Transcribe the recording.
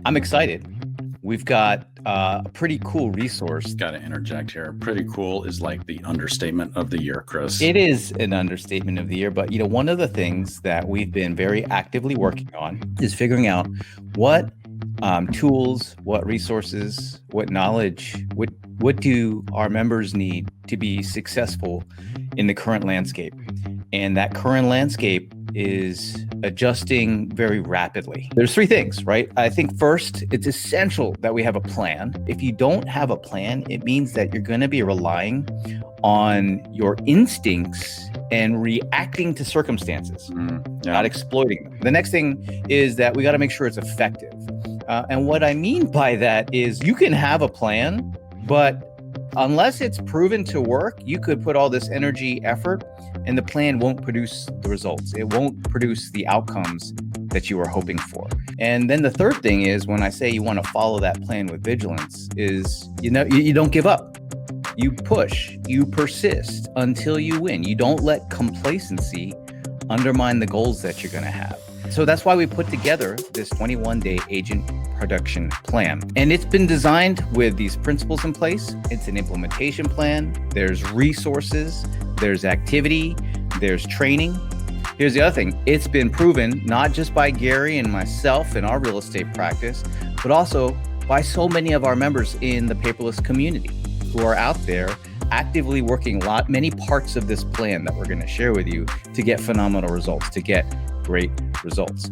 I'm excited. We've got a pretty cool resource. Got to interject here. Pretty cool is like the understatement of the year, Chris. It is an understatement of the year, but one of the things that we've been very actively working on is figuring out what tools, what resources, what knowledge, what do our members need to be successful in the current landscape. And that current landscape is adjusting very rapidly. There's three things, right? I think first, it's essential that we have a plan. If you don't have a plan, it means that you're going to be relying on your instincts and reacting to circumstances, not exploiting them. The next thing is that we got to make sure it's effective. And what I mean by that is you can have a plan, but unless it's proven to work, you could put all this energy, effort, and the plan won't produce the results. It won't produce the outcomes that you were hoping for. And then the third thing is, when I say you want to follow that plan with vigilance, is you don't give up. You push, you persist until you win. You don't let complacency undermine the goals that you're going to have. So that's why we put together this 21-day agent production plan. And it's been designed with these principles in place. It's an implementation plan. There's resources, there's activity, there's training. Here's the other thing. It's been proven not just by Gary and myself in our real estate practice, but also by so many of our members in the paperless community who are out there actively working many parts of this plan that we're going to share with you to get phenomenal results, to get great results.